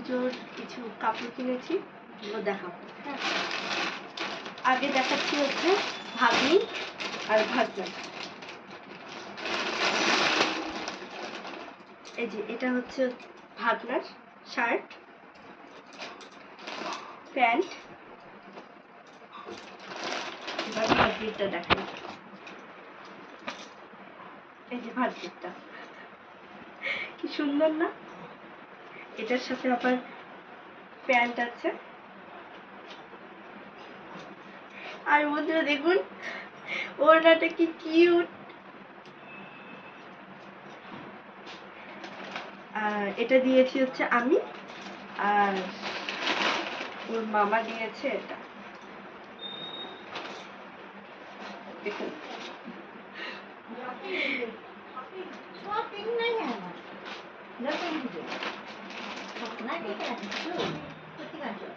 পুজোর কিছু কাপড় কিনেছি, ওগুলো দেখাবো। হ্যাঁ, আগে দেখাচ্ছি হচ্ছে ভাগ্নি আর ভাগ্না। এই যে এটা হচ্ছে ভাগ্নার শার্ট, প্যান্ট। এবার ভাগ্নিরটা দেখাই। এই যে ভাগ্নিরটা কি সুন্দর না? এটার সাথে আবার প্যান্ট আছে। আর বন্ধুরা দেখুন ওড়নাটা কি কিউট। আর এটা দিয়েছি হচ্ছে আমি, আর ওর মামা দিয়েছে এটা। দেখুন